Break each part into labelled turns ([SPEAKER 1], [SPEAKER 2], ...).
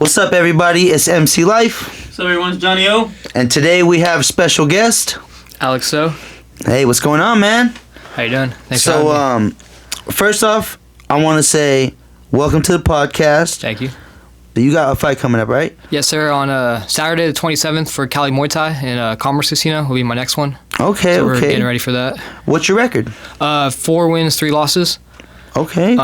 [SPEAKER 1] What's up, everybody? It's MC Lyfe.
[SPEAKER 2] So everyone's Jonnyo.
[SPEAKER 1] And today we have special guest,
[SPEAKER 3] Alec Stowe.
[SPEAKER 1] Hey, what's going on, man?
[SPEAKER 3] How you doing? Thanks for having me.
[SPEAKER 1] First off, I want to say welcome to the podcast.
[SPEAKER 3] Thank you.
[SPEAKER 1] You got a fight coming up, right?
[SPEAKER 3] Yes, sir. On Saturday the 27th for Cali Muay Thai in Commerce Casino will be my next one.
[SPEAKER 1] Okay,
[SPEAKER 3] so we're getting ready for that.
[SPEAKER 1] What's your record?
[SPEAKER 3] 4 wins, 3 losses.
[SPEAKER 1] Okay.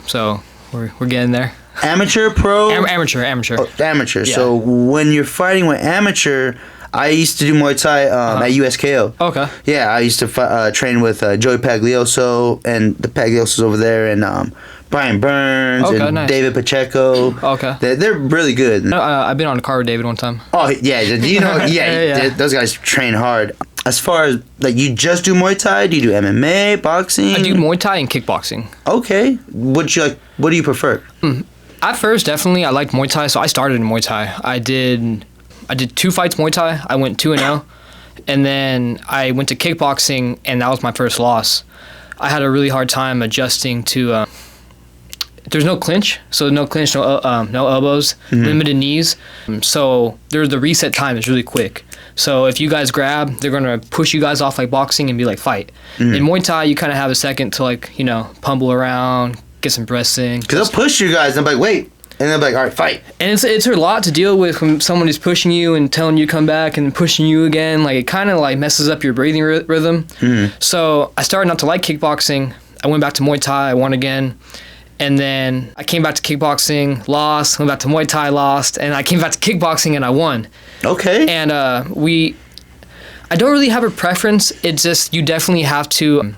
[SPEAKER 3] So we're getting there.
[SPEAKER 1] Amateur, pro?
[SPEAKER 3] Amateur.
[SPEAKER 1] Oh, amateur.
[SPEAKER 3] Yeah.
[SPEAKER 1] So when you're fighting with amateur, I used to do Muay Thai at USKO.
[SPEAKER 3] Okay.
[SPEAKER 1] Yeah, I used to train with Joey Paglioso and the Pagliosos over there, and Brian Burns and
[SPEAKER 3] nice.
[SPEAKER 1] David Pacheco.
[SPEAKER 3] Okay.
[SPEAKER 1] They're really good.
[SPEAKER 3] I've been on a car with David one time.
[SPEAKER 1] Oh yeah, you know,
[SPEAKER 3] Yeah.
[SPEAKER 1] Those guys train hard. As far as like, you just do Muay Thai? Do you do MMA, boxing?
[SPEAKER 3] I do Muay Thai and kickboxing.
[SPEAKER 1] Okay. What do you prefer?
[SPEAKER 3] At first, definitely, I liked Muay Thai, so I started in Muay Thai. I did 2 fights Muay Thai. I went 2-0, and then I went to kickboxing, and that was my first loss. I had a really hard time adjusting to. There's no clinch, so no clinch, no elbows, limited knees. So the reset time is really quick. So if you guys grab, they're gonna push you guys off like boxing and be like, fight. In Muay Thai, you kind of have a second to pummel around, get some breaths in.
[SPEAKER 1] Because they'll push you guys and be like, wait. And they'll be like, all right, fight.
[SPEAKER 3] And it's a lot to deal with when someone is pushing you and telling you to come back and pushing you again. Like, it kind of like messes up your breathing rhythm. So I started not to like kickboxing. I went back to Muay Thai. I won again. And then I came back to kickboxing, lost. Went back to Muay Thai, lost. And I came back to kickboxing and I won.
[SPEAKER 1] Okay.
[SPEAKER 3] And I don't really have a preference. It's just you definitely have to...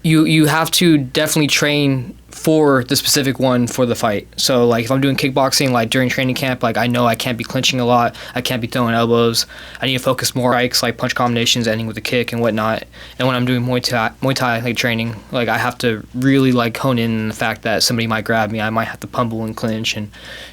[SPEAKER 3] You have to definitely train for the specific one for the fight. So like if I'm doing kickboxing, like during training camp, like I know I can't be clinching a lot. I can't be throwing elbows. I need to focus more strikes, like punch combinations, ending with a kick and whatnot. And when I'm doing Muay Thai like training, like I have to really like hone in on the fact that somebody might grab me. I might have to pummel and clinch and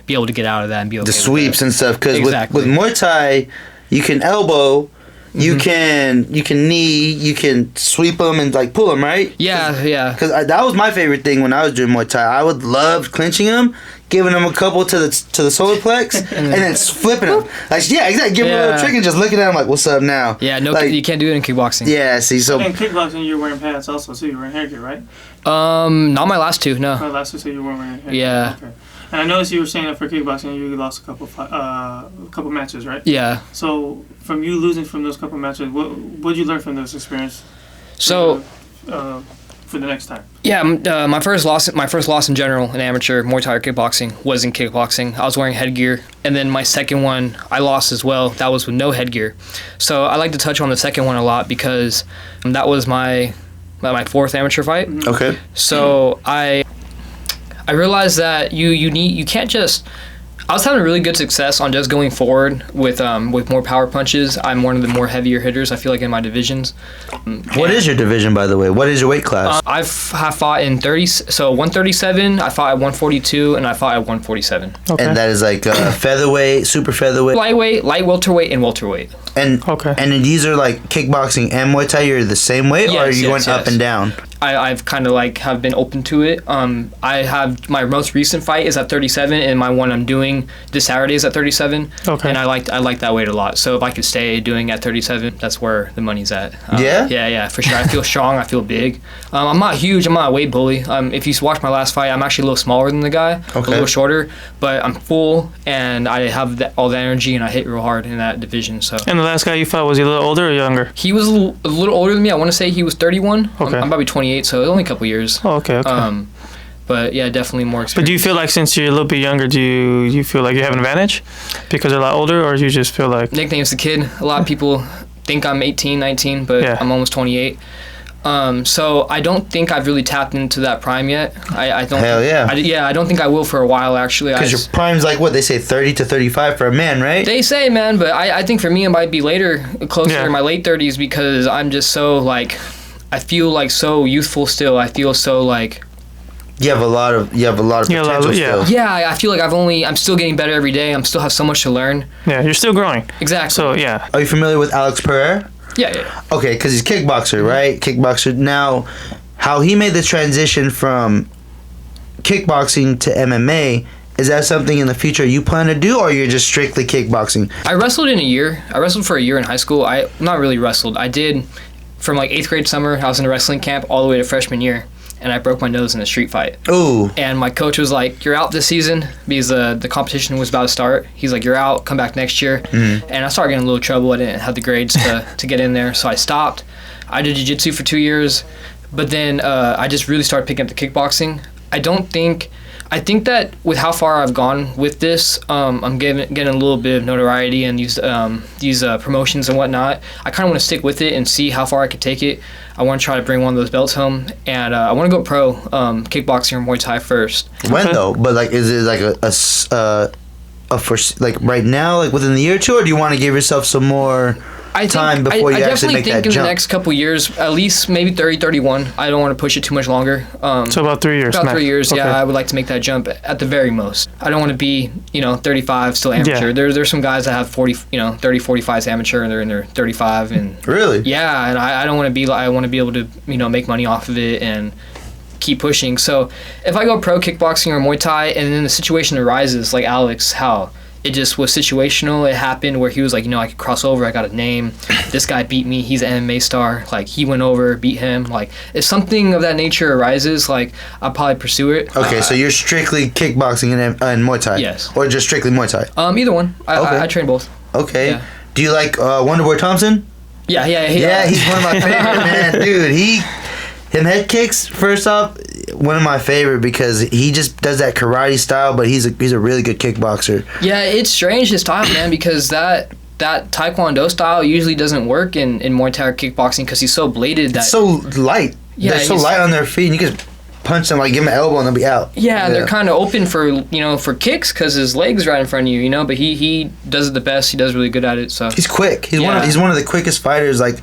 [SPEAKER 3] be able to get out of that and be okay
[SPEAKER 1] the sweeps and stuff. Because
[SPEAKER 3] exactly.
[SPEAKER 1] with Muay Thai, you can elbow. You can knee, you can sweep them and like pull them, right?
[SPEAKER 3] Yeah.
[SPEAKER 1] Because that was my favorite thing when I was doing Muay Thai. I would love clinching them, giving them a couple to the solar plex, and then flipping them. Like, yeah, exactly. Give them a little trick and just looking at them like, what's up now?
[SPEAKER 3] Yeah, no,
[SPEAKER 1] like,
[SPEAKER 3] you can't do it in kickboxing.
[SPEAKER 1] Yeah, see, so
[SPEAKER 2] in kickboxing, you're wearing pants also, so you're wearing headgear, right?
[SPEAKER 3] Not my last 2, no.
[SPEAKER 2] My last 2, so you weren't wearing headgear.
[SPEAKER 3] Yeah.
[SPEAKER 2] Okay. And I noticed you were saying that for kickboxing, you lost a couple matches, right?
[SPEAKER 3] Yeah.
[SPEAKER 2] So from you losing from those couple matches, what did you learn from those experiences?
[SPEAKER 3] So,
[SPEAKER 2] for the next time.
[SPEAKER 3] Yeah, my first loss in general in amateur Muay Thai or kickboxing was in kickboxing. I was wearing headgear, and then my second one I lost as well. That was with no headgear. So I like to touch on the second one a lot because that was my 4th amateur fight.
[SPEAKER 1] okay.
[SPEAKER 3] So I realized that you can't just... I was having really good success on just going forward with more power punches. I'm one of the more heavier hitters, I feel like, in my divisions.
[SPEAKER 1] What is your division, by the way? What is your weight class?
[SPEAKER 3] I've fought in 137, I fought at 142, and I fought at 147.
[SPEAKER 1] Okay. And that is like featherweight, super featherweight?
[SPEAKER 3] Lightweight, light welterweight, and welterweight.
[SPEAKER 1] And these are like kickboxing and Muay Thai, you're the same weight, or are you going up and down?
[SPEAKER 3] I've kind of like have been open to it. I have my most recent fight is at 37, and my one I'm doing this Saturday is at 37. Okay. And I like that weight a lot. So if I could stay doing at 37, that's where the money's at. Yeah, for sure. I feel strong. I feel big. I'm not huge. I'm not a weight bully. If you watch my last fight, I'm actually a little smaller than the guy, a little shorter, but I'm full and I have all the energy and I hit real hard in that division. So.
[SPEAKER 4] And the last guy you fought, was he a little older or younger?
[SPEAKER 3] He was a little older than me. I want to say he was 31.
[SPEAKER 4] Okay.
[SPEAKER 3] I'm probably 28, so only a couple years.
[SPEAKER 4] Oh, okay.
[SPEAKER 3] But yeah, definitely more experience.
[SPEAKER 4] But do you feel like since you're a little bit younger, do you feel like you have an advantage because they're a lot older, or do you just feel like...
[SPEAKER 3] Nickname's the kid. A lot of people think I'm 18, 19, but I'm almost 28. So I don't think I've really tapped into that prime yet. I don't.
[SPEAKER 1] Hell yeah.
[SPEAKER 3] I don't think I will for a while, actually.
[SPEAKER 1] Because your prime's like, what, they say 30 to 35 for a man, right?
[SPEAKER 3] They say, man, but I think for me it might be later, closer to my late 30s, because I'm just so, like, I feel like so youthful still. I feel so, like...
[SPEAKER 1] You have a lot of potential still.
[SPEAKER 3] Yeah, I feel like I'm still getting better every day. Still have so much to learn.
[SPEAKER 4] Yeah, you're still growing.
[SPEAKER 3] Exactly.
[SPEAKER 4] So, yeah.
[SPEAKER 1] Are you familiar with Alec Pereira?
[SPEAKER 3] Yeah.
[SPEAKER 1] Okay, because he's kickboxer, right? Kickboxer. Now, how he made the transition from kickboxing to MMA Is that something in the future you plan to do, or you're just strictly kickboxing?
[SPEAKER 3] I wrestled in a year. I wrestled for a year in high school. I not really wrestled. I did from like 8th grade summer. I was in a wrestling camp all the way to freshman year, and I broke my nose in a street fight.
[SPEAKER 1] Ooh.
[SPEAKER 3] And my coach was like, "You're out this season," because the competition was about to start. He's like, "You're out. Come back next year."
[SPEAKER 1] Mm-hmm.
[SPEAKER 3] And I started getting a little trouble. I didn't have the grades to get in there, so I stopped. I did jiu-jitsu for 2 years, but then I just really started picking up the kickboxing. I think that with how far I've gone with this, I'm getting a little bit of notoriety and these promotions and whatnot. I kind of want to stick with it and see how far I can take it. I want to try to bring one of those belts home, and I want to go pro kickboxing or Muay Thai first.
[SPEAKER 1] When though? But like, is it like a first, like right now, like within the year or two, or do you want to give yourself some more time before you actually make that jump?
[SPEAKER 3] I definitely think in the next couple years, at least maybe 30, 31. I don't want to push it too much longer.
[SPEAKER 4] So about 3 years.
[SPEAKER 3] About
[SPEAKER 4] max.
[SPEAKER 3] 3 years,
[SPEAKER 4] Okay.
[SPEAKER 3] yeah. I would like to make that jump at the very most. I don't want to be, 35, still amateur.
[SPEAKER 4] Yeah.
[SPEAKER 3] There's some guys that have 40, 30, 45 as amateur, and they're in their 35, and
[SPEAKER 1] Really?
[SPEAKER 3] yeah. And I don't want to be. I want to be able to, make money off of it and keep pushing. So if I go pro kickboxing or Muay Thai, and then the situation arises like Alex, how it just was situational. It happened where he was like, I could cross over. I got a name. This guy beat me. He's an MMA star. Like, he went over, beat him. Like, if something of that nature arises, like, I'll probably pursue it.
[SPEAKER 1] Okay, so you're strictly kickboxing and Muay Thai?
[SPEAKER 3] Yes.
[SPEAKER 1] Or just strictly Muay Thai?
[SPEAKER 3] Either one.
[SPEAKER 1] Okay.
[SPEAKER 3] I train both.
[SPEAKER 1] Okay.
[SPEAKER 3] Yeah.
[SPEAKER 1] Do you like Wonderboy Thompson?
[SPEAKER 3] Yeah.
[SPEAKER 1] Yeah, he's one of my favorite, man. Dude, him head kicks, first off, one of my favorite because he just does that karate style, but he's a really good kickboxer.
[SPEAKER 3] Yeah, it's strange, his style, man, because that taekwondo style usually doesn't work in Muay Thai or kickboxing because he's so bladed that...
[SPEAKER 1] It's so light.
[SPEAKER 3] Yeah,
[SPEAKER 1] they're so light on their feet, and you can punch them, like give them an elbow, and they'll be out.
[SPEAKER 3] Yeah, they're kind of open for, for kicks because his leg's right in front of you, but he does it the best. He does really good at it, so...
[SPEAKER 1] He's quick. He's one of the quickest fighters. Like,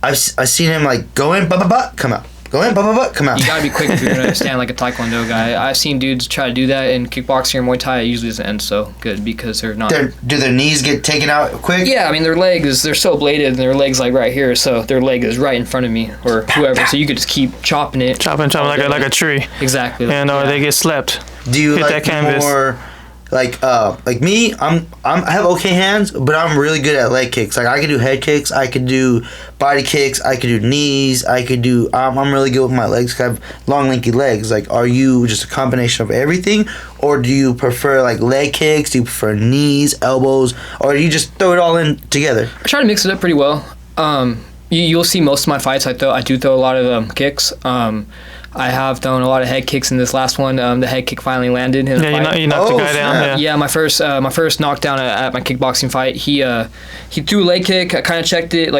[SPEAKER 1] I've seen him, like, go in, come out. Go in, come out.
[SPEAKER 3] You gotta be quick if you're gonna stand like a taekwondo guy. I've seen dudes try to do that in kickboxing or Muay Thai. It usually doesn't end so good because they're not.
[SPEAKER 1] Do their knees get taken out quick?
[SPEAKER 3] Yeah, I mean they're so bladed and their legs like right here, so their leg is right in front of me or whoever. So you could just keep chopping it.
[SPEAKER 4] Chopping like a tree.
[SPEAKER 3] Exactly.
[SPEAKER 4] And they get slept.
[SPEAKER 1] Do you
[SPEAKER 4] hit
[SPEAKER 1] like
[SPEAKER 4] that canvas.
[SPEAKER 1] more? Like me, I have okay hands, but I'm really good at leg kicks. Like, I can do head kicks, I can do body kicks, I can do knees, I'm really good with my legs 'cause I have long, lanky legs. Like, are you just a combination of everything, or do you prefer like leg kicks? Do you prefer knees, elbows, or do you just throw it all in together?
[SPEAKER 3] I try to mix it up pretty well. You'll see most of my fights. I do throw a lot of kicks. I have thrown a lot of head kicks in this last one. The head kick finally landed in a fight.
[SPEAKER 4] You knocked the guy down.
[SPEAKER 3] Yeah, my first knockdown at my kickboxing fight. He threw a leg kick. I kind of checked it,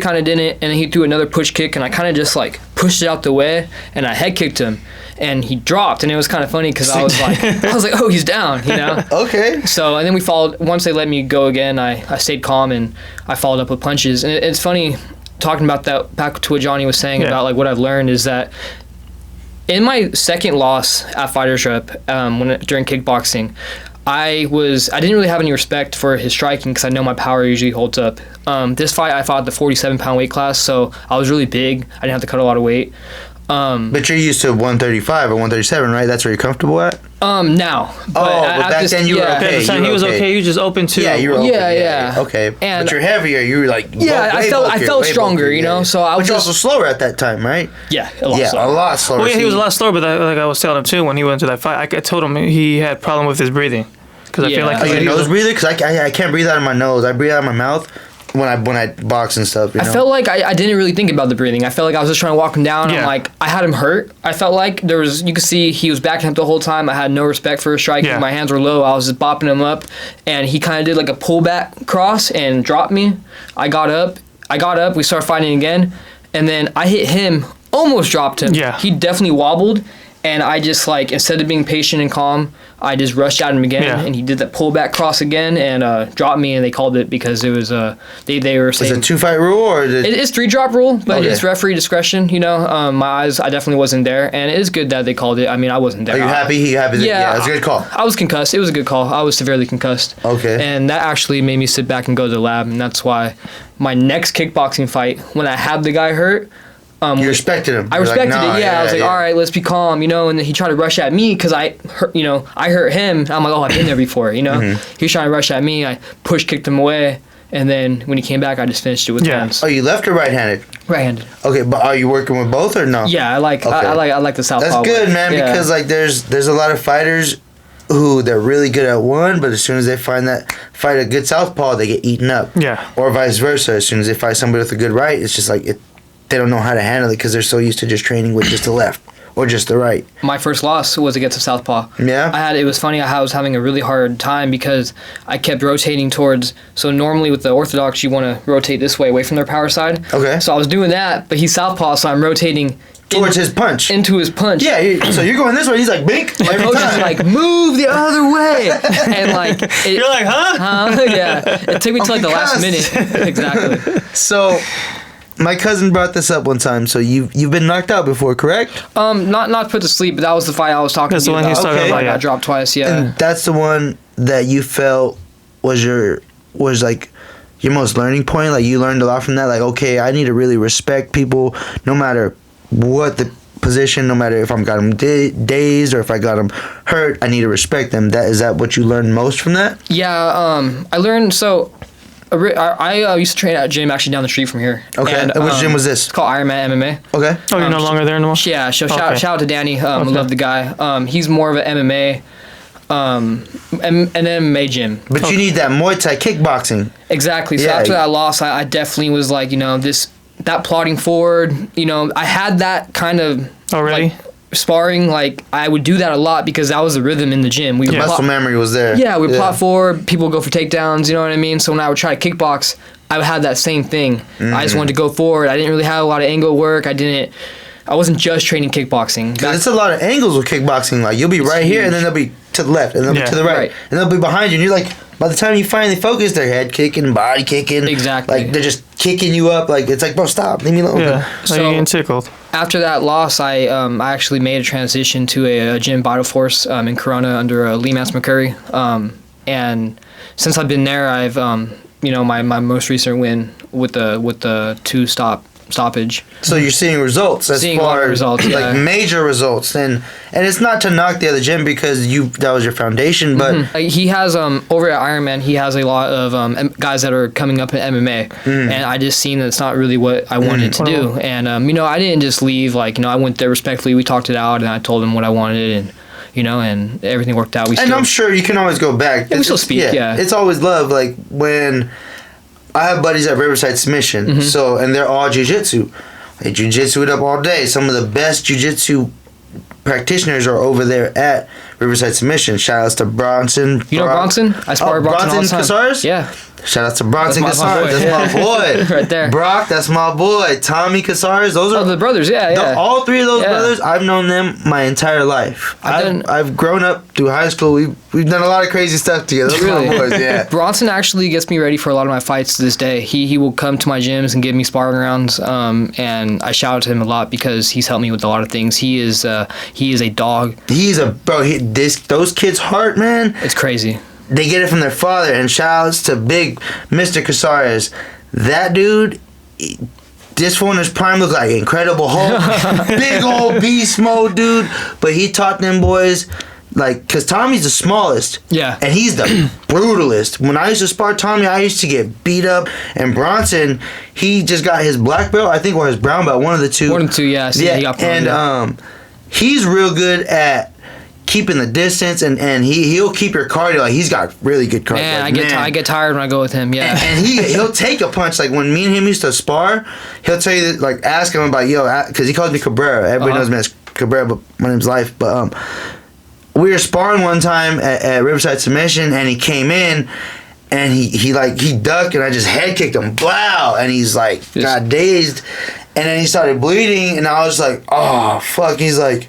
[SPEAKER 3] kind of didn't, and then he threw another push kick, and I kind of just pushed it out the way, and I head kicked him, and he dropped, and it was kind of funny because I was like, oh, he's down,
[SPEAKER 1] Okay.
[SPEAKER 3] So and then we followed. Once they let me go again, I stayed calm and I followed up with punches, and it's funny talking about that. Back to what Johnny was saying about what I've learned is that. In my second loss at Fighters Rep, during kickboxing, I didn't really have any respect for his striking because I know my power usually holds up. This fight, I fought the 47-pound weight class, so I was really big. I didn't have to cut a lot of weight.
[SPEAKER 1] But you're used to 135 or 137, right? That's where you're comfortable at?
[SPEAKER 3] Now.
[SPEAKER 1] But back then you were okay.
[SPEAKER 4] He was okay. You were just open to.
[SPEAKER 1] Yeah, you were open.
[SPEAKER 3] Yeah.
[SPEAKER 1] Okay.
[SPEAKER 3] And
[SPEAKER 1] but you're heavier. You were like.
[SPEAKER 3] Yeah, I felt stronger, so I was
[SPEAKER 1] But you're also slower at that time, right?
[SPEAKER 3] Yeah, a lot slower.
[SPEAKER 1] A lot slower.
[SPEAKER 4] Well, yeah, he was a lot slower, but like I was telling him too when he went to that fight, I told him he had problem with his breathing. Because I feel like.
[SPEAKER 1] Are you a nose breather? Because I can't breathe out of my nose. I breathe out of my mouth. When I box and stuff,
[SPEAKER 3] I felt like I didn't really think about the breathing. I felt like I was just trying to walk him down.
[SPEAKER 4] Yeah.
[SPEAKER 3] I'm I had him hurt. I felt like you could see he was backing up the whole time. I had no respect for his striking.
[SPEAKER 4] Yeah.
[SPEAKER 3] My hands were low. I was just bopping him up, and he kind of did like a pullback cross and dropped me. I got up. We started fighting again, and then I hit him. Almost dropped him.
[SPEAKER 4] Yeah.
[SPEAKER 3] He definitely wobbled, and I just instead of being patient and calm, I just rushed at him again, and he did that pullback cross again and dropped me, and they called it because it was they were saying.
[SPEAKER 1] Is it a 2-fight rule or
[SPEAKER 3] it's 3-drop rule, but it's referee discretion. My eyes, I definitely wasn't there, and it is good that they called it. I mean, I wasn't there.
[SPEAKER 1] Are you happy? Yeah, it was a good call.
[SPEAKER 3] I was concussed. It was a good call. I was severely concussed.
[SPEAKER 1] Okay.
[SPEAKER 3] And that actually made me sit back and go to the lab, and that's why my next kickboxing fight, when I had the guy hurt,
[SPEAKER 1] You respected him.
[SPEAKER 3] I
[SPEAKER 1] You're like,
[SPEAKER 3] respected
[SPEAKER 1] "Nah,
[SPEAKER 3] it. Yeah, I was like, all right, let's be calm, you know. And then he tried to rush at me because I hurt him. And I'm like, oh, I've been there before, you know. He was trying to rush at me. I kicked him away, and then when he came back, I just finished it with hands.
[SPEAKER 1] Oh, you left or right-handed?
[SPEAKER 3] Right-handed.
[SPEAKER 1] Okay, but are you working with both or no?
[SPEAKER 3] Yeah, I like the southpaw.
[SPEAKER 1] That's good,
[SPEAKER 3] work.
[SPEAKER 1] man.
[SPEAKER 3] Yeah.
[SPEAKER 1] Because like there's a lot of fighters who they're really good at one, but as soon as they find that fight a good southpaw, they get eaten up.
[SPEAKER 4] Yeah.
[SPEAKER 1] Or vice versa. As soon as they fight somebody with a good right, it's just like they don't know how to handle it because they're so used to just training with just the left or just the right.
[SPEAKER 3] My first loss was against a southpaw.
[SPEAKER 1] Yeah.
[SPEAKER 3] It was funny. I was having a really hard time because I kept rotating towards. So normally with the orthodox, you want to rotate this way, away from their power side.
[SPEAKER 1] Okay.
[SPEAKER 3] So I was doing that, but he's southpaw, so I'm rotating
[SPEAKER 1] Towards his punch.
[SPEAKER 3] into his punch.
[SPEAKER 1] Yeah. So you're going this way. He's like, bink.
[SPEAKER 3] My
[SPEAKER 1] Every
[SPEAKER 3] coach is
[SPEAKER 1] time.
[SPEAKER 3] like, move the other way, and like
[SPEAKER 4] You're like, huh?
[SPEAKER 3] yeah. It took me to like the last
[SPEAKER 1] Concussed.
[SPEAKER 3] minute. Exactly.
[SPEAKER 1] So, my cousin brought this up one time. So you've been knocked out before, correct?
[SPEAKER 3] Not put to sleep, but that was the fight I was talking
[SPEAKER 4] That's
[SPEAKER 3] to
[SPEAKER 4] the
[SPEAKER 3] you
[SPEAKER 4] one he's
[SPEAKER 3] about.
[SPEAKER 4] talking about,
[SPEAKER 3] I
[SPEAKER 4] yeah.
[SPEAKER 3] got dropped twice. Yeah.
[SPEAKER 1] And that's the one that you felt was like your most learning point. Like you learned a lot from that. Like, okay, I need to really respect people, no matter what the position, no matter if I'm got them dazed or if I got them hurt. I need to respect them. Is that what you learned most from that?
[SPEAKER 3] Yeah. I learned so. I used to train at a gym actually down the street from here.
[SPEAKER 1] Okay.
[SPEAKER 3] And,
[SPEAKER 1] Which gym was this?
[SPEAKER 3] It's called Iron Man MMA.
[SPEAKER 1] Okay.
[SPEAKER 4] Oh, you're no longer there anymore?
[SPEAKER 3] Yeah, so
[SPEAKER 4] Okay.
[SPEAKER 3] shout out to Danny.
[SPEAKER 4] Okay.
[SPEAKER 3] Love the guy. He's more of an MMA, an MMA gym.
[SPEAKER 1] But you need that Muay Thai kickboxing.
[SPEAKER 3] Exactly. So
[SPEAKER 1] Yeah.
[SPEAKER 3] after that loss, I definitely was like, that plodding forward. I had that kind of
[SPEAKER 4] Already?
[SPEAKER 3] like, sparring. Like I would do that a lot because that was the rhythm in the gym. We would
[SPEAKER 1] Muscle
[SPEAKER 3] plot-
[SPEAKER 1] memory was there.
[SPEAKER 3] Yeah, we plot forward. People go for takedowns. You know what I mean? So when I would try to kickbox, I had that same thing. I just wanted to go forward. I didn't really have a lot of angle work. I wasn't just training kickboxing.
[SPEAKER 1] Because it's a lot of angles with kickboxing. Like you'll be right here, and then they'll be to the left, and they'll be to the right,
[SPEAKER 3] Right.
[SPEAKER 1] and they'll be behind you. And you're like, by the time you finally focus, they're head kicking, body kicking.
[SPEAKER 3] Exactly.
[SPEAKER 1] Like they're just kicking you up. Like it's like, bro, stop, leave me alone.
[SPEAKER 4] Yeah. Like
[SPEAKER 3] So-
[SPEAKER 4] you're getting tickled.
[SPEAKER 3] After that loss, I actually made a transition to a gym, Vital Force, in Corona under Lee Mance McCurry. And since I've been there, I've my most recent win with the stoppage.
[SPEAKER 1] So you're seeing results as
[SPEAKER 3] Seeing a lot
[SPEAKER 1] far
[SPEAKER 3] of
[SPEAKER 1] as
[SPEAKER 3] results, yeah.
[SPEAKER 1] like major results, and it's not to knock the other gym because that was your foundation, but
[SPEAKER 3] He has over at Ironman, he has a lot of guys that are coming up in MMA, and I just seen that it's not really what I wanted to do. And I didn't just leave. Like I went there respectfully. We talked it out, and I told him what I wanted, and everything worked out.
[SPEAKER 1] and I'm sure you can always go back.
[SPEAKER 3] Yeah, we still speak, yeah.
[SPEAKER 1] It's always love. Like when I have buddies at Riverside Submission, and they're all jiu-jitsu. They jiu-jitsu it up all day. Some of the best jiu-jitsu practitioners are over there at Riverside Submission. Shout outs to Bronson.
[SPEAKER 3] You know Bronson? I spar Bronson all the time.
[SPEAKER 1] Casarez?
[SPEAKER 3] Yeah.
[SPEAKER 1] Shout out to Bronson
[SPEAKER 3] That's my
[SPEAKER 1] Casarez.
[SPEAKER 3] boy.
[SPEAKER 1] That's my boy.
[SPEAKER 3] Right there.
[SPEAKER 1] Brock, that's my boy. Tommy Casarez. Those are
[SPEAKER 3] Oh, the brothers, yeah.
[SPEAKER 1] all three of those
[SPEAKER 3] Yeah.
[SPEAKER 1] brothers. I've known them my entire life. I've grown up through high school. We've done a lot of crazy stuff together. Those are my boys. Yeah.
[SPEAKER 3] Bronson actually gets me ready for a lot of my fights to this day. He will come to my gyms and give me sparring rounds, and I shout out to him a lot because he's helped me with a lot of things. He is a dog.
[SPEAKER 1] He's a bro. Those kids' heart, man.
[SPEAKER 3] It's crazy.
[SPEAKER 1] They get it from their father. And shout outs to big Mr Casarez. That dude. This fool in his prime looked like Incredible Hulk. Big old beast mode, dude. But he taught them boys. Like, because Tommy's the smallest.
[SPEAKER 3] Yeah.
[SPEAKER 1] And he's the brutalist. When I used to spar Tommy, I used to get beat up. And Bronson, he just got his black belt, I think, or his brown belt, one of the two.
[SPEAKER 3] One of the two, yeah.
[SPEAKER 1] Yeah,
[SPEAKER 3] He got
[SPEAKER 1] and he's real good at keeping the distance, and he'll keep your cardio. Like, he's got really good cardio.
[SPEAKER 3] Man,
[SPEAKER 1] Like,
[SPEAKER 3] I get tired when I go with him, yeah.
[SPEAKER 1] and he'll take a punch. Like when me and him used to spar, he'll tell you that, like, ask him about because he calls me Cabrera. Everybody knows me as Cabrera, but my name's Lyfe. But we were sparring one time at Riverside Submission, and he came in, and he ducked, and I just head kicked him, blow, and he's like got dazed, and then he started bleeding, and I was like, oh fuck. He's like,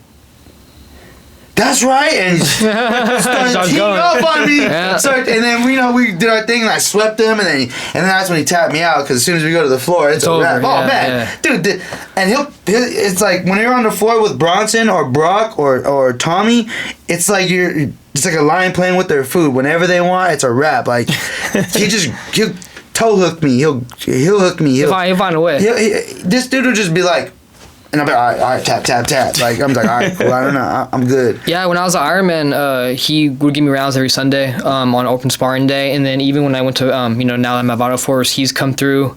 [SPEAKER 1] that's right, and he started teeing up on me.
[SPEAKER 3] Yeah.
[SPEAKER 1] And then we did our thing, and I swept him, and then that's when he tapped me out, because as soon as we go to the floor, it's a
[SPEAKER 3] over.
[SPEAKER 1] wrap. Oh
[SPEAKER 3] Yeah,
[SPEAKER 1] man, dude, and it's like when you're on the floor with Bronson or Brock or Tommy, it's like it's like a lion playing with their food. Whenever they want, it's a wrap. Like he'll toe hook me, he'll hook me.
[SPEAKER 3] He'll find a way.
[SPEAKER 1] This dude will just be like, And I'm like, all right, tap, tap, tap. Like, I'm like, all right, cool, I don't know, I'm good.
[SPEAKER 3] Yeah, when I was at Ironman, he would give me rounds every Sunday on open sparring day. And then even when I went to, now that I'm at Vital Force, he's come through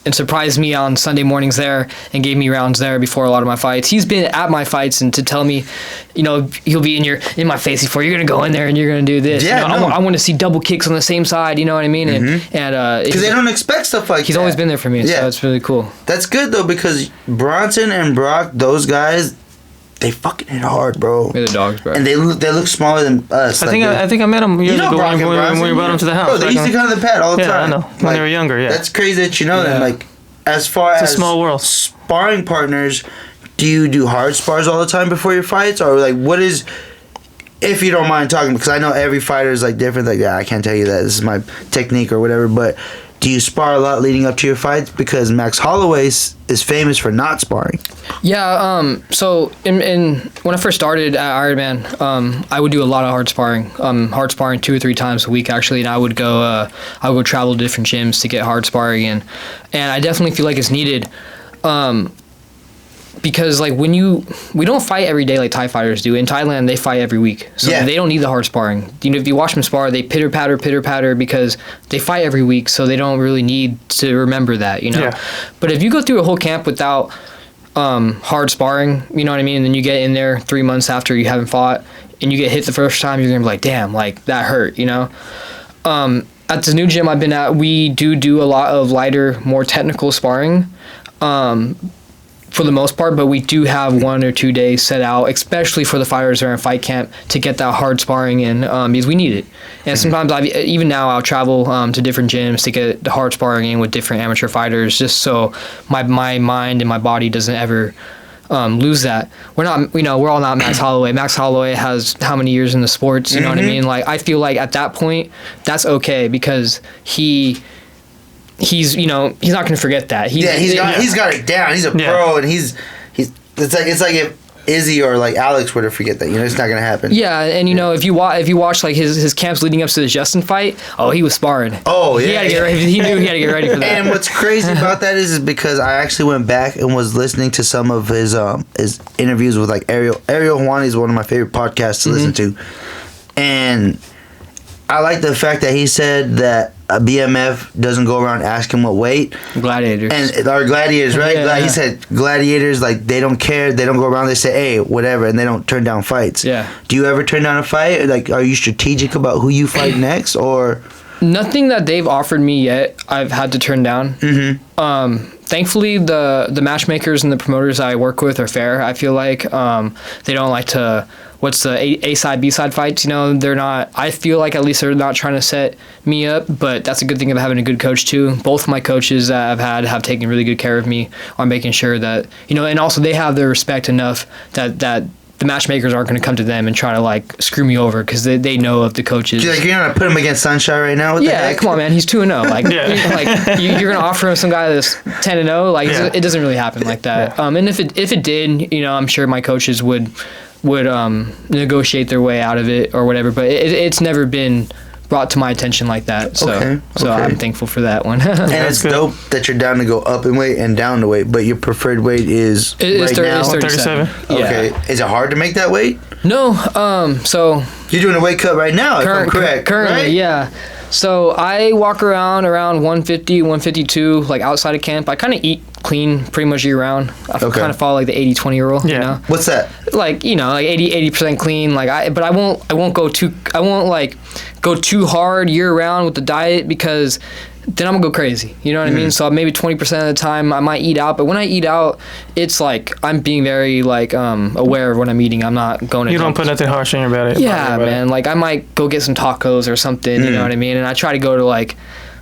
[SPEAKER 3] and surprised me on Sunday mornings there and gave me rounds there before a lot of my fights. He's been at my fights and to tell me, he'll be in my face before, you're going to go in there and you're going to do this.
[SPEAKER 1] Yeah,
[SPEAKER 3] I want to see double kicks on the same side, you know what I mean?
[SPEAKER 1] Mm-hmm.
[SPEAKER 3] And
[SPEAKER 1] because they don't expect stuff like
[SPEAKER 3] he's
[SPEAKER 1] that.
[SPEAKER 3] always been there for me, so it's really cool.
[SPEAKER 1] That's good, though, because Bronson and Brock, those guys, they fucking hit hard, bro.
[SPEAKER 3] They're the dogs, bro.
[SPEAKER 1] And they look smaller than us.
[SPEAKER 4] I think I met them years ago
[SPEAKER 1] Brock
[SPEAKER 4] when
[SPEAKER 1] and
[SPEAKER 4] we brought them to the house.
[SPEAKER 1] Bro, they used to come to the pad all the time.
[SPEAKER 4] Yeah, I know. When they were younger, yeah.
[SPEAKER 1] That's crazy that you know them. Like, as far
[SPEAKER 4] it's
[SPEAKER 1] as
[SPEAKER 4] a small world.
[SPEAKER 1] Sparring partners, do you do hard spars all the time before your fights? Or, like, what is... If you don't mind talking, because I know every fighter is, like, different. Like, I can't tell you that. This is my technique or whatever, but... Do you spar a lot leading up to your fights? Because Max Holloway is famous for not sparring.
[SPEAKER 3] Yeah, so in when I first started at Ironman, I would do a lot of hard sparring 2 or 3 times a week actually, and I would go travel to different gyms to get hard sparring and I definitely feel like it's needed. Because like we don't fight every day like Thai fighters do. In Thailand, they fight every week, so they don't need the hard sparring. If you watch them spar, they pitter patter because they fight every week, so they don't really need to remember that, Yeah. But if you go through a whole camp without hard sparring, you know what I mean, and then you get in there 3 months after you haven't fought, and you get hit the first time, you're gonna be like, damn, like that hurt, At the new gym I've been at, we do a lot of lighter, more technical sparring. For the most part, but we do have 1 or 2 days set out, especially for the fighters that are in fight camp, to get that hard sparring in, because we need it. And sometimes even now I'll travel to different gyms to get the hard sparring in with different amateur fighters, just so my mind and my body doesn't ever lose that. We're all not Max Holloway. Max Holloway has how many years in the sports? You know what I mean? Like, I feel like at that point that's okay because he's not going to forget that. He's
[SPEAKER 1] got it down. He's a pro, and it's like if Izzy or like Alex were to forget that, it's not going to happen.
[SPEAKER 3] Yeah, and if you watch like his camps leading up to the Justin fight, he was sparring.
[SPEAKER 1] Oh yeah,
[SPEAKER 3] he knew he had to get ready for that.
[SPEAKER 1] And what's crazy about that is because I actually went back and was listening to some of his interviews with like Ariel Hawani is one of my favorite podcasts to listen to, and I like the fact that he said that a BMF doesn't go around asking what weight.
[SPEAKER 3] Gladiators.
[SPEAKER 1] And our Gladiators, right?
[SPEAKER 3] Yeah.
[SPEAKER 1] He said Gladiators, like, they don't care. They don't go around. They say, hey, whatever, and they don't turn down fights.
[SPEAKER 3] Yeah.
[SPEAKER 1] Do you ever turn down a fight? Like, are you strategic about who you fight next, or?
[SPEAKER 3] Nothing that they've offered me yet I've had to turn down. Mm-hmm. Thankfully, the matchmakers and the promoters I work with are fair. I feel like they don't like to... What's the A side, B side fights? They're not. I feel like at least they're not trying to set me up, but that's a good thing of having a good coach too. Both of my coaches that I've had have taken really good care of me on making sure that and also they have their respect enough that the matchmakers aren't going to come to them and try to like screw me over because they know of the coaches.
[SPEAKER 1] You're gonna put him against Sunshine right now? What the heck?
[SPEAKER 3] Come on, man. He's 2-0. Like, you're gonna offer him some guy that's 10-0. Like, it doesn't really happen like that. Yeah. And if it did, I'm sure my coaches would negotiate their way out of it or whatever, but it's never been brought to my attention like that, so I'm thankful for that one.
[SPEAKER 1] And it's dope that you're down to go up in weight and down to weight, but your preferred weight is
[SPEAKER 3] it's 37.
[SPEAKER 1] Okay.
[SPEAKER 3] Yeah.
[SPEAKER 1] Is it hard to make that weight?
[SPEAKER 3] No. So
[SPEAKER 1] you're doing a weight cut right now, if I'm correct.
[SPEAKER 3] Currently,
[SPEAKER 1] right?
[SPEAKER 3] yeah. So I walk around 150, 152, like outside of camp. I kind of eat clean pretty much year round. I kind of follow like the 80-20 rule. Yeah.
[SPEAKER 1] What's that?
[SPEAKER 3] Like 80% clean. Like I won't go too hard year round with the diet because then I'm gonna go crazy. You know what I mean? So maybe 20% of the time I might eat out, but when I eat out, it's like I'm being very aware of what I'm eating. I'm not going.
[SPEAKER 4] You don't put nothing harsh in your belly.
[SPEAKER 3] Yeah, man. Like I might go get some tacos or something. You know what I mean? And I try to go to like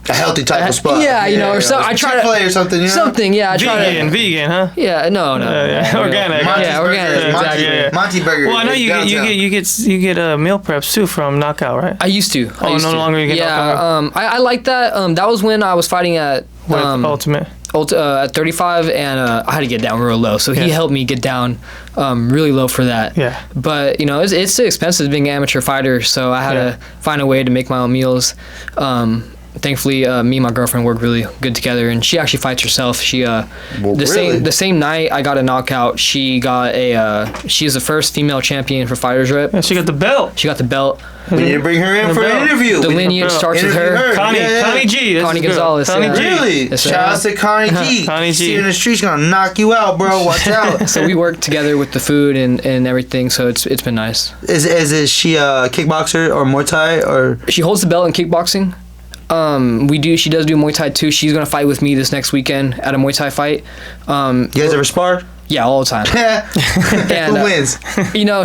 [SPEAKER 1] a healthy taco spot.
[SPEAKER 3] Yeah, or so I try to
[SPEAKER 1] Chick-fil-A or something.
[SPEAKER 3] Something, yeah. I try
[SPEAKER 4] vegan, huh?
[SPEAKER 3] Yeah, no.
[SPEAKER 4] Organic.
[SPEAKER 3] Organic.
[SPEAKER 1] Exactly. Monty Burger.
[SPEAKER 4] Well, I know you get meal preps too from Knockout, right?
[SPEAKER 3] I used to.
[SPEAKER 4] No longer you get Knockout.
[SPEAKER 3] I like that. That was when I was fighting at
[SPEAKER 4] Ultimate.
[SPEAKER 3] At 35, and I had to get down real low, so he helped me get down really low for that. Yeah. But it's expensive being an amateur fighter, so I had to find a way to make my own meals. thankfully, me and my girlfriend work really good together, and she actually fights herself. She the same night I got a knockout. She got she's the first female champion for Fighters Rep.
[SPEAKER 4] Yeah, she got the belt.
[SPEAKER 3] She got the belt.
[SPEAKER 1] We need to bring her in for an interview.
[SPEAKER 3] The lineage starts with her.
[SPEAKER 4] Connie G.
[SPEAKER 3] Connie Gonzalez.
[SPEAKER 4] Connie G.
[SPEAKER 1] Really?
[SPEAKER 3] Yes,
[SPEAKER 1] Shout out to Connie G.
[SPEAKER 4] Connie G.
[SPEAKER 1] See you in the streets, gonna knock you out, bro. Watch out.
[SPEAKER 3] So we work together with the food and everything. So it's been nice.
[SPEAKER 1] Is she a kickboxer or Muay Thai or?
[SPEAKER 3] She holds the belt in kickboxing. She does do Muay Thai too. She's gonna fight with me this next weekend at a Muay Thai fight.
[SPEAKER 1] You guys ever spar?
[SPEAKER 3] Yeah, all the time.
[SPEAKER 1] And, who wins?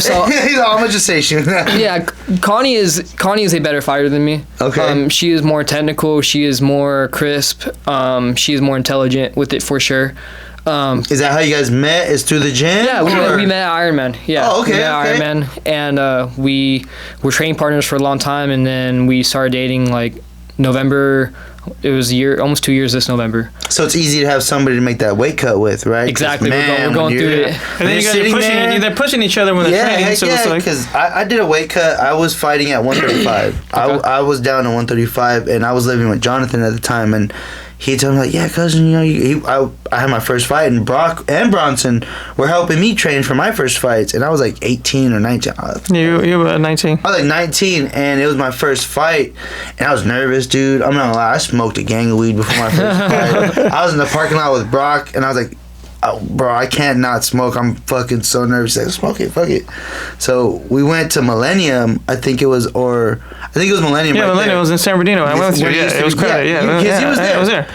[SPEAKER 3] So
[SPEAKER 1] I'm gonna just say she.
[SPEAKER 3] yeah, Connie is a better fighter than me.
[SPEAKER 1] Okay.
[SPEAKER 3] She is more technical. She is more crisp. She is more intelligent with it for sure.
[SPEAKER 1] Is that how you guys met? Is through the gym?
[SPEAKER 3] Yeah, we met at Ironman. Yeah.
[SPEAKER 1] Oh, okay.
[SPEAKER 3] We met at Ironman, and we were training partners for a long time, and then we started dating like November. It was almost 2 years this November.
[SPEAKER 1] So it's easy to have somebody to make that weight cut with, right?
[SPEAKER 3] Exactly. We're going through it.
[SPEAKER 4] And then you guys are pushing each other when they're training.
[SPEAKER 1] Heck
[SPEAKER 4] So
[SPEAKER 1] yeah,
[SPEAKER 4] it's like,
[SPEAKER 1] because I did a weight cut. I was fighting at 135. I was down to 135, and I was living with Jonathan at the time, and he told me, like, yeah, cousin, I had my first fight, and Brock and Bronson were helping me train for my first fights, and I was like 18 or 19.
[SPEAKER 4] You were 19.
[SPEAKER 1] I was like 19, and it was my first fight, and I was nervous, dude. I'm not gonna lie, I smoked a gang of weed before my first fight. I was in the parking lot with Brock, and I was like, oh, bro, I can't not smoke. I'm fucking so nervous. Like, smoke it, fuck it. So we went to Millennium, I think it was Millennium.
[SPEAKER 4] Yeah,
[SPEAKER 1] right
[SPEAKER 4] Millennium was in San Bernardino. I went through. Yeah, it was credit. Yeah,
[SPEAKER 1] he was there.
[SPEAKER 4] I was there.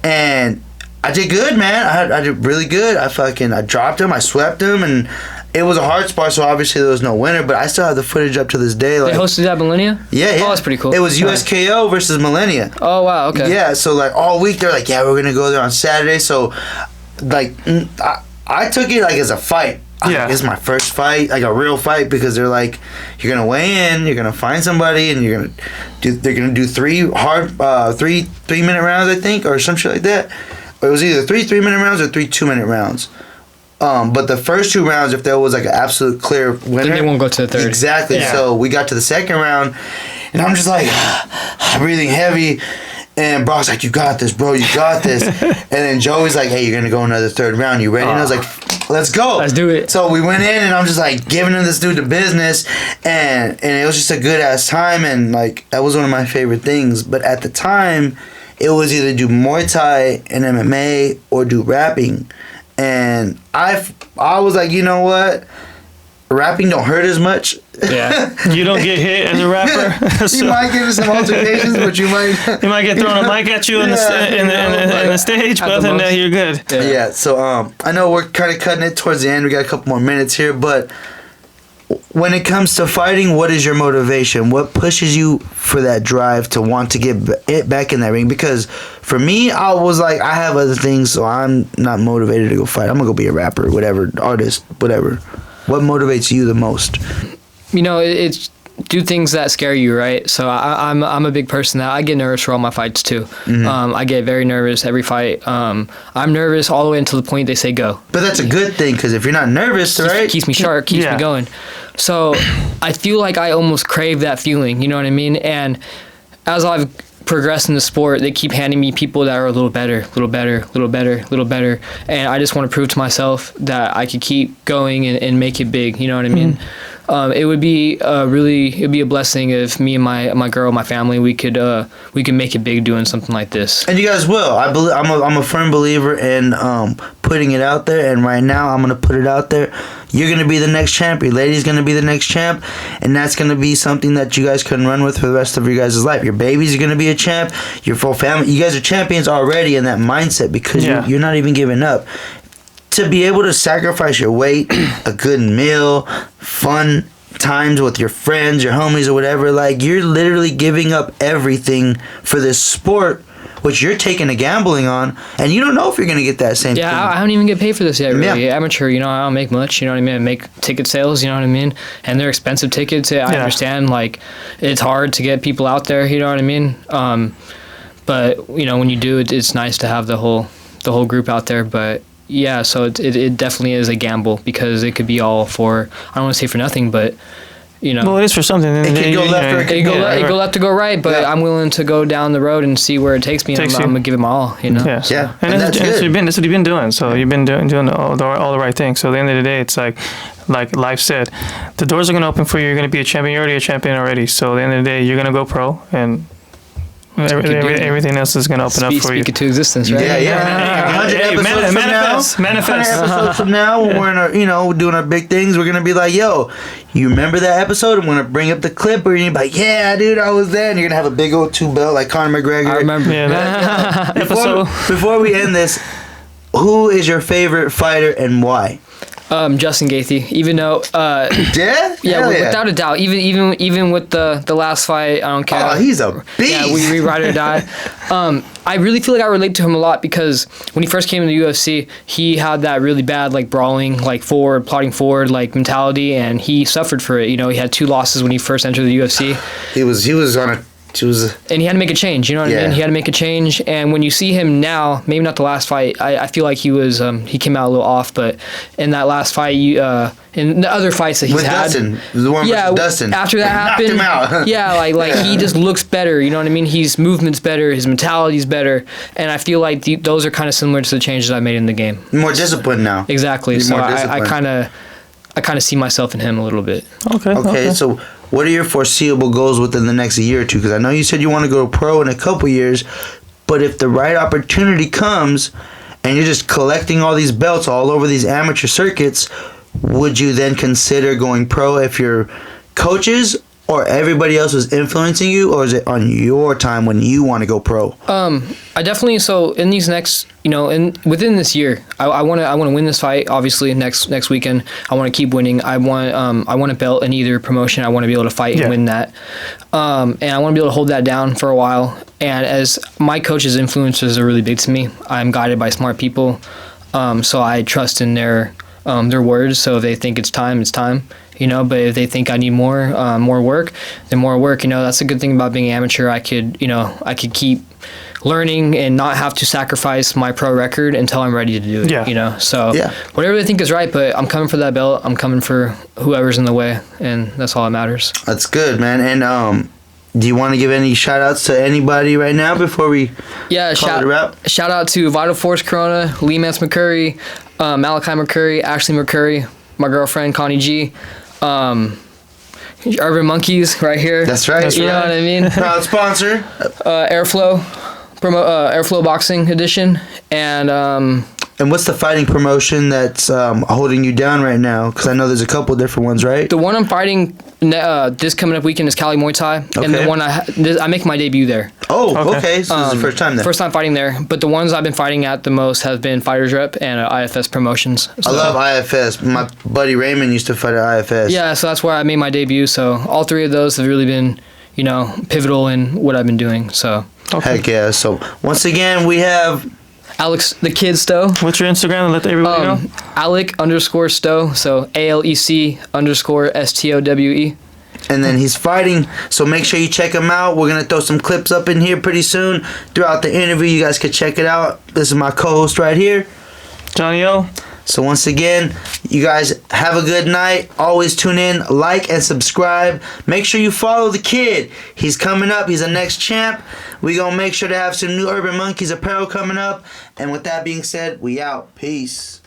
[SPEAKER 1] And I did good, man. I did really good. I dropped him. I swept him, and it was a hard spar, so obviously there was no winner. But I still have the footage up to this day. Like,
[SPEAKER 3] they hosted at Millennia?
[SPEAKER 1] Yeah.
[SPEAKER 3] Oh, that's pretty cool.
[SPEAKER 1] It was USKO versus Millennia.
[SPEAKER 3] Oh, wow, okay.
[SPEAKER 1] Yeah, so like all week they're like, yeah, we're gonna go there on Saturday. So, like, I took it like as a fight.
[SPEAKER 4] Yeah.
[SPEAKER 1] It's my first fight, like a real fight, because they're like, you're gonna weigh in, you're gonna find somebody, and they're gonna do 3 3-minute rounds, I think, or some shit like that. It was either 3 3-minute rounds or 3 2-minute rounds. But the first 2 rounds, if there was like an absolute clear winner,
[SPEAKER 3] then they won't go to the third.
[SPEAKER 1] Exactly.
[SPEAKER 4] Yeah.
[SPEAKER 1] So we got to the second round, and I'm just like breathing heavy. And Brock's like, you got this, bro, you got this. And then Joey's like, hey, you're going to go another third round. You ready? And I was like, let's go.
[SPEAKER 3] Let's do it.
[SPEAKER 1] So we went in, and I'm just like giving this dude the business. And it was just a good ass time. And like, that was one of my favorite things. But at the time, it was either do Muay Thai and MMA or do rapping. And I was like, you know what? Rapping don't hurt as much.
[SPEAKER 3] Yeah.
[SPEAKER 4] You don't get hit as a rapper.
[SPEAKER 1] You might get some altercations, but you might
[SPEAKER 4] get thrown a mic at you in the stage, but other than that, you're good.
[SPEAKER 1] Yeah. So I know we're kind of cutting it towards the end. We got a couple more minutes here, but when it comes to fighting, what is your motivation? What pushes you for that drive to want to get it back in that ring? Because for me, I was like, I have other things, so I'm not motivated to go fight. I'm gonna go be a rapper, whatever, artist, whatever. What motivates you the most?
[SPEAKER 3] You know, it's do things that scare you, right? So I'm a big person that I get nervous for all my fights too. Mm-hmm. I get very nervous every fight. I'm nervous all the way until the point they say go.
[SPEAKER 1] But that's a good thing, because if you're not nervous, right?
[SPEAKER 3] Keeps me sharp, keeps me going. So I feel like I almost crave that feeling, you know what I mean? And as I've progressed in the sport, they keep handing me people that are a little better. And I just want to prove to myself that I could keep going and make it big, you know what I mean? It would be a blessing if me and my girl, my family, we could make it big doing something like this.
[SPEAKER 1] And you guys will. I believe. I'm a firm believer in putting it out there. And right now, I'm gonna put it out there. You're gonna be the next champ. Your lady's gonna be the next champ, and that's gonna be something that you guys can run with for the rest of your guys' life. Your babies are gonna be a champ. Your full family. You guys are champions already in that mindset, because you're not even giving up. To be able to sacrifice your weight, a good meal, fun times with your friends, your homies, or whatever, like, you're literally giving up everything for this sport, which you're taking a gambling on, and you don't know if you're going to get that same thing.
[SPEAKER 3] Yeah, I don't even get paid for this yet, really. Yeah. Amateur, you know, I don't make much, you know what I mean? I make ticket sales, you know what I mean? And they're expensive tickets. I understand, like, it's hard to get people out there, you know what I mean? But, you know, when you do, it's nice to have the whole group out there, but... Yeah, so it definitely is a gamble, because it could be all for, I don't want to say for nothing, but You know,
[SPEAKER 4] Well, it is for something.
[SPEAKER 1] It can go left or it
[SPEAKER 3] it go left to go right, but
[SPEAKER 1] Yeah.
[SPEAKER 3] I'm willing to go down the road and see where it takes me.
[SPEAKER 4] Takes
[SPEAKER 3] I'm
[SPEAKER 4] you.
[SPEAKER 3] gonna give it my all. You know.
[SPEAKER 4] Yeah.
[SPEAKER 1] Yeah,
[SPEAKER 4] And,
[SPEAKER 1] and that's
[SPEAKER 4] that's
[SPEAKER 1] good.
[SPEAKER 4] that's what you've been doing. So you've been doing all the right things. So at the end of the day, it's like Life said, the doors are going to open for you. You're going to be a champion. You're already a champion already. So at the end of the day, you're going to go pro, and everything else is going to open up for you.
[SPEAKER 3] Speak it to existence, right?
[SPEAKER 1] Yeah. 100
[SPEAKER 4] Hey,
[SPEAKER 1] episodes from
[SPEAKER 4] manifest.
[SPEAKER 1] now, 100 episodes from now, when we're in our, doing our big things, we're gonna be like, yo, you remember that episode? I'm gonna bring up the clip where you're gonna be like, yeah, dude, I was there, and you're gonna have a big old 2 belt like Conor McGregor.
[SPEAKER 3] I remember.
[SPEAKER 4] Yeah, that episode.
[SPEAKER 1] Before we end this, who is your favorite fighter and why?
[SPEAKER 3] Justin Gaethje. Even though,
[SPEAKER 1] Yeah,
[SPEAKER 3] yeah, without a doubt. Even with the last fight, I don't care.
[SPEAKER 1] Oh, he's a beast.
[SPEAKER 3] Yeah, we ride or die. I really feel like I relate to him a lot because when he first came to the UFC, he had that really bad like brawling, like plotting forward like mentality, and he suffered for it. You know, he had 2 losses when he first entered the UFC.
[SPEAKER 1] He was on a.
[SPEAKER 3] And he had to make a change, you know what I mean? He had to make a change, and when you see him now, maybe not the last fight, I feel like he came out a little off, but in that last fight, in the other fights that he's
[SPEAKER 1] with
[SPEAKER 3] had,
[SPEAKER 1] Dustin, the one with Dustin.
[SPEAKER 3] after that happened,
[SPEAKER 1] knocked him out.
[SPEAKER 3] yeah, like he just looks better, you know what I mean? His movement's better, his mentality's better, and I feel like those are kind of similar to the changes I made in the game.
[SPEAKER 1] More disciplined now.
[SPEAKER 3] Exactly.
[SPEAKER 1] You're
[SPEAKER 3] So
[SPEAKER 1] more
[SPEAKER 3] I
[SPEAKER 1] disciplined.
[SPEAKER 3] kind of see myself in him a little bit.
[SPEAKER 1] Okay, so what are your foreseeable goals within the next year or two? Because I know you said you want to go pro in a couple years, but if the right opportunity comes and you're just collecting all these belts all over these amateur circuits, would you then consider going pro if your coaches or everybody else was influencing you, or is it on your time when you want to go pro?
[SPEAKER 3] I definitely, so in these next, within this year, I want to win this fight. Obviously, next weekend, I want to keep winning. I want a belt in either promotion. I want to be able to fight and win that, and I want to be able to hold that down for a while. And as my coaches' influences are really big to me, I'm guided by smart people, so I trust in their words. So if they think it's time, it's time. But if they think I need more work, then more work. That's a good thing about being amateur. I could keep learning and not have to sacrifice my pro record until I'm ready to do it.
[SPEAKER 4] Yeah.
[SPEAKER 3] So whatever they think is right, but I'm coming for that belt. I'm coming for whoever's in the way, and that's all that matters.
[SPEAKER 1] That's good, man. And do you want to give any shout outs to anybody right now before we call it a wrap?
[SPEAKER 3] Shout out to Vital Force Corona, Lee Mance McCurry, Malachi McCurry, Ashley McCurry, my girlfriend Connie G. Urban Monkeys right here.
[SPEAKER 1] That's right.
[SPEAKER 3] You know what I mean?
[SPEAKER 1] Proud sponsor.
[SPEAKER 3] Airflow Boxing Edition,
[SPEAKER 1] And what's the fighting promotion that's holding you down right now? Because I know there's a couple different ones, right?
[SPEAKER 3] the one I'm fighting this coming up weekend is Cali Muay Thai, and the one I make my debut there.
[SPEAKER 1] Oh, okay. So this is the first time then.
[SPEAKER 3] First time fighting there, but the ones I've been fighting at the most have been Fighters Rep and IFS Promotions.
[SPEAKER 1] I love IFS. My buddy Raymond used to fight at IFS.
[SPEAKER 3] Yeah, so that's where I made my debut. So all 3 of those have really been, pivotal in what I've been doing. So
[SPEAKER 1] Heck yeah. So once again, we have
[SPEAKER 3] Alec The Kid Stowe.
[SPEAKER 4] What's your Instagram? Let everybody know.
[SPEAKER 3] Alec_Stowe. So ALEC_STOWE.
[SPEAKER 1] And then he's fighting, so make sure you check him out. We're going to throw some clips up in here pretty soon. Throughout the interview, you guys can check it out. This is my co-host right here,
[SPEAKER 4] Jonnyo.
[SPEAKER 1] So once again, you guys have a good night. Always tune in, like, and subscribe. Make sure you follow the kid. He's coming up. He's the next champ. We going to make sure to have some new Urban Monkeys apparel coming up. And with that being said, we out. Peace.